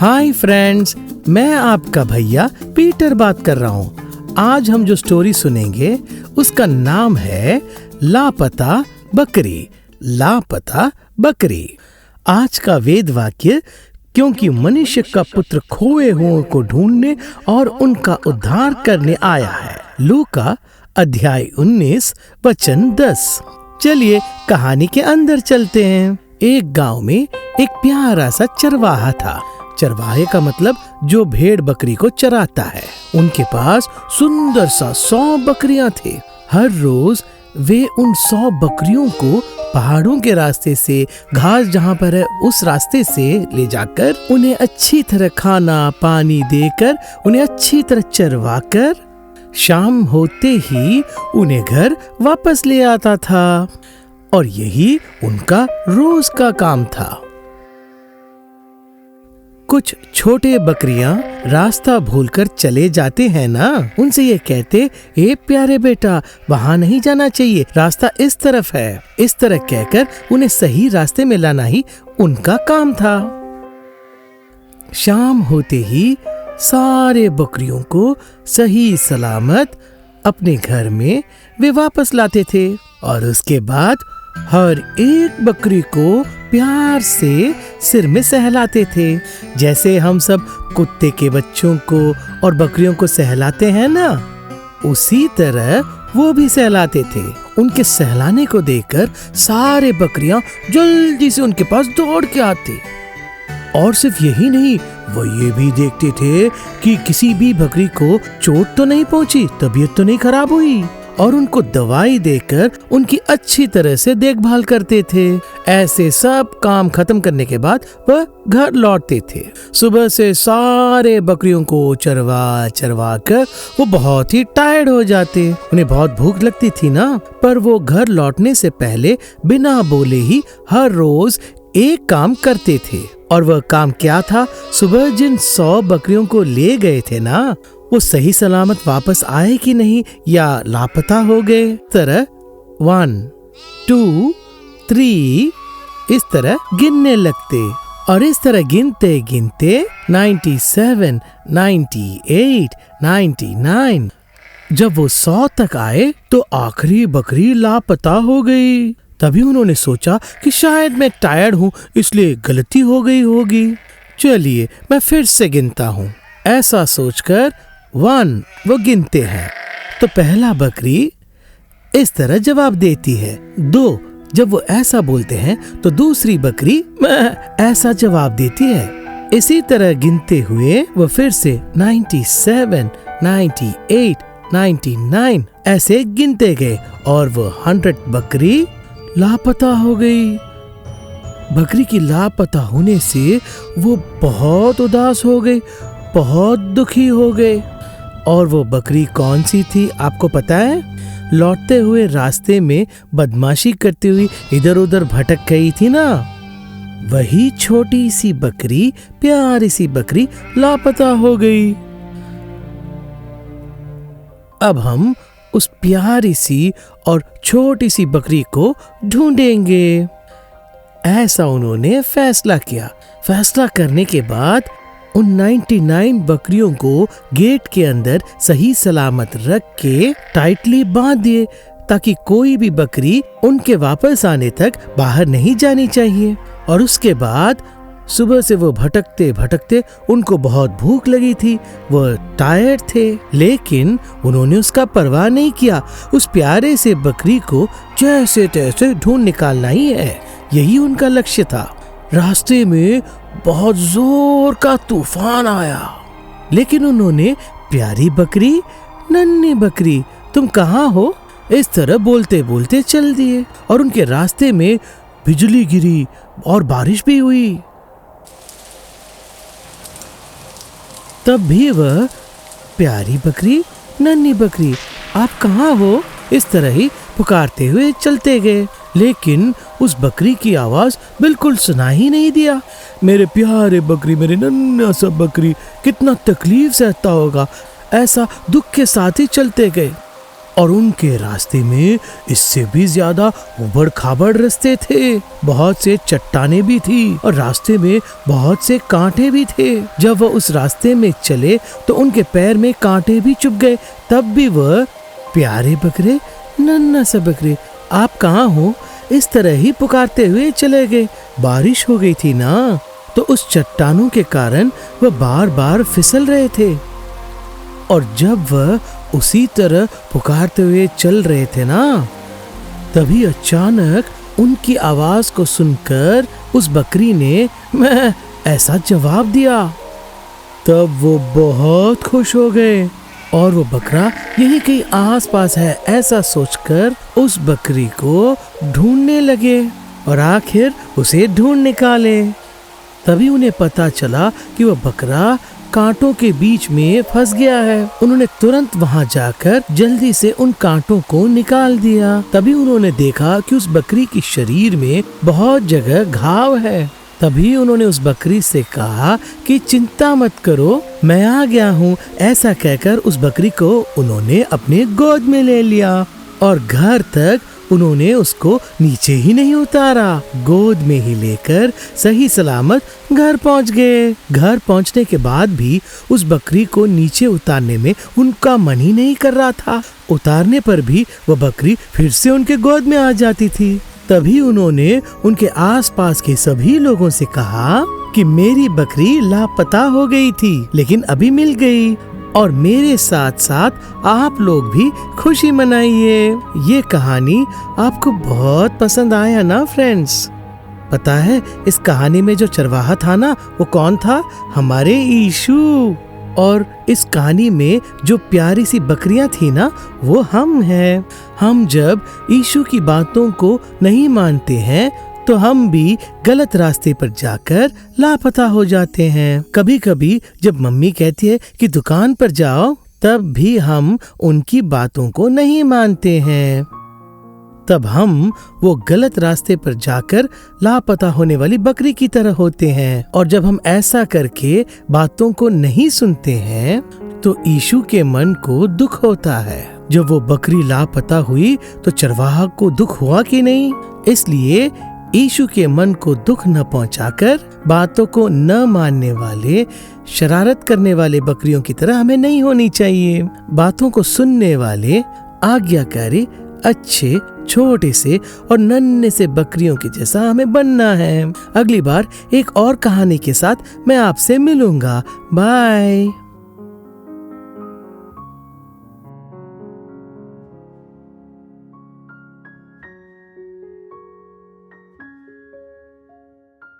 Hi friends, मैं आपका भैया पीटर बात कर रहा हूँ। आज हम जो स्टोरी सुनेंगे उसका नाम है लापता बकरी। लापता बकरी। आज का वेद वाक्य, क्योंकि मनुष्य का पुत्र खोए हुओं को ढूंढने और उनका उद्धार करने आया है। लूका अध्याय 19 वचन 10। चलिए कहानी के अंदर चलते हैं। एक गांव में एक प्यारा सा चरवाहा था। चरवाहे का मतलब जो भेड़ बकरी को चराता है। उनके पास सुंदर सा 100 बकरियां थे। हर रोज वे उन 100 बकरियों को पहाड़ों के रास्ते से घास जहाँ पर है उस रास्ते से ले जाकर उन्हें अच्छी तरह खाना पानी देकर उन्हें अच्छी तरह चरवाकर शाम होते ही उन्हें घर वापस ले आता था। और यही उनका रोज का काम था। कुछ छोटे बकरियां रास्ता भूलकर चले जाते हैं ना, उनसे ये कहते, ए प्यारे बेटा, वहाँ नहीं जाना चाहिए, रास्ता इस तरफ है। इस तरह कहकर उन्हें सही रास्ते में लाना ही उनका काम था। शाम होते ही सारे बकरियों को सही सलामत अपने घर में वे वापस लाते थे। और उसके बाद हर एक बकरी को प्यार से सिर में सहलाते थे, जैसे हम सब कुत्ते के बच्चों को और बकरियों को सहलाते हैं ना, उसी तरह वो भी सहलाते थे। उनके सहलाने को देखकर सारे बकरियां जल्दी से उनके पास दौड़ के आते। और सिर्फ यही नहीं, वो ये भी देखते थे कि किसी भी बकरी को चोट तो नहीं पहुंची, तबीयत तो नहीं खराब हुई, और उनको दवाई देकर उनकी अच्छी तरह से देखभाल करते थे। ऐसे सब काम खत्म करने के बाद वह घर लौटते थे। सुबह से सारे बकरियों को चरवा कर वो बहुत ही टायर्ड हो जाते। उन्हें बहुत भूख लगती थी ना, पर वो घर लौटने से पहले बिना बोले ही हर रोज एक काम करते थे। और वह काम क्या था? सुबह जिन 100 बकरियों को ले गए थे ना, वो सही सलामत वापस आए कि नहीं या लापता हो गए। तरह 1, 2, 3 इस तरह गिनने लगते। और इस तरह गिनते गिनते 97, 98, 99 जब वो 100 तक आए तो आखिरी बकरी लापता हो गई। तभी उन्होंने सोचा कि शायद मैं टायर्ड हूँ, इसलिए गलती हो गई होगी। चलिए मैं फिर से गिनता हूँ। ऐसा सोचकर 1 वो गिनते हैं तो पहला बकरी इस तरह जवाब देती है। 2 जब वो ऐसा बोलते हैं तो दूसरी बकरी ऐसा जवाब देती है। इसी तरह गिनते हुए वो फिर से 97, 98, 99 ऐसे गिनते गए और वो 100 बकरी लापता हो गई। बकरी की लापता होने से वो बहुत उदास हो गए, बहुत दुखी हो गए। और वो बकरी कौन सी थी आपको पता है? लौटते हुए रास्ते में बदमाशी करती हुई इधर उधर भटक गई थी ना, वही छोटी सी बकरी, प्यारी सी बकरी लापता हो गई। अब हम उस प्यारी सी और छोटी सी बकरी को ढूंढेंगे। ऐसा उन्होंने फैसला किया। फैसला करने के बाद उन 99 बकरियों को गेट के अंदर सही सलामत रख के टाइटली बांध दिए, ताकि कोई भी बकरी उनके वापस आने तक बाहर नहीं जानी चाहिए। और उसके बाद सुबह से वो भटकते भटकते उनको बहुत भूख लगी थी, वो टायर्ड थे, लेकिन उन्होंने उसका परवाह नहीं किया। उस प्यारे से बकरी को जैसे तैसे ढूंढ निकालना ही है, यही उनका लक्ष्य था। रास्ते में बहुत जोर का तूफान आया, लेकिन उन्होंने प्यारी बकरी, नन्ही बकरी, तुम कहाँ हो, इस तरह बोलते बोलते चल दिए। और उनके रास्ते में बिजली गिरी और बारिश भी हुई। तब भी वह प्यारी बकरी, नन्ही बकरी, आप कहाँ हो, इस तरह ही पुकारते हुए चलते गए। लेकिन उस बकरी की आवाज बिल्कुल सुना ही नहीं दिया। मेरे प्यारे बकरी, मेरे नन्हा सा बकरी, कितना तकलीफ सहता होगा। ऐसा दुख के साथ ही चलते गए। और उनके रास्ते में इससे भी ज्यादा उबड़ खाबड़ रास्ते थे। बहुत से चट्टाने भी थी और रास्ते में बहुत से कांटे भी थे। जब वह उस रास्ते में चले तो उनके पैर में कांटे भी चुभ गए। तब भी वह, प्यारे बकरे, नन्हा सा बकरे, आप कहाँ हो, इस तरह ही पुकारते हुए चले गए। बारिश हो गई थी ना, तो उस चट्टानों के कारण वह बार बार फिसल रहे थे। और जब वह उसी तरह पुकारते हुए चल रहे थे ना, तभी अचानक उनकी आवाज को सुनकर उस बकरी ने मैं ऐसा जवाब दिया। तब वो बहुत खुश हो गए और वो बकरा यहीं कहीं आसपास है ऐसा सोचकर उस बकरी को ढूंढने लगे और आखिर उसे ढूंढ निकाले। तभी उन्हें पता चला कि वह बकरा कांटों के बीच में फंस गया है। उन्होंने तुरंत वहां जाकर जल्दी से उन कांटों को निकाल दिया। तभी उन्होंने देखा कि उस बकरी की शरीर में बहुत जगह घाव है। तभी उन्होंने उस बकरी से कहा कि चिंता मत करो, मैं आ गया हूँ। ऐसा कहकर उस बकरी को उन्होंने अपने गोद में ले लिया और घर तक उन्होंने उसको नीचे ही नहीं उतारा, गोद में ही लेकर सही सलामत घर पहुंच गए। घर पहुंचने के बाद भी उस बकरी को नीचे उतारने में उनका मन ही नहीं कर रहा था। उतारने पर भी वह बकरी फिर से उनके गोद में आ जाती थी। तभी उन्होंने उनके आसपास के सभी लोगों से कहा कि मेरी बकरी लापता हो गई थी, लेकिन अभी मिल गई और मेरे साथ साथ आप लोग भी खुशी मनाइए। ये कहानी आपको बहुत पसंद आया ना फ्रेंड्स? पता है इस कहानी में जो चरवाहा था ना, वो कौन था? हमारे यीशु। और इस कहानी में जो प्यारी सी बकरियां थी ना, वो हम हैं। हम जब यीशु की बातों को नहीं मानते हैं तो हम भी गलत रास्ते पर जाकर लापता हो जाते हैं। कभी कभी जब मम्मी कहती है कि दुकान पर जाओ, तब भी हम उनकी बातों को नहीं मानते हैं। तब हम वो गलत रास्ते पर जाकर लापता होने वाली बकरी की तरह होते हैं। और जब हम ऐसा करके बातों को नहीं सुनते हैं तो यीशु के मन को दुख होता है। जब वो बकरी लापता हुई तो चरवाहा को दुख हुआ कि नहीं? इसलिए यीशु के मन को दुख न पहुंचाकर बातों को न मानने वाले, शरारत करने वाले बकरियों की तरह हमें नहीं होनी चाहिए। बातों को सुनने वाले, आज्ञाकारी, अच्छे, छोटे से और नन्हे से बकरियों के जैसा हमें बनना है। अगली बार एक और कहानी के साथ मैं आपसे मिलूंगा। बाय।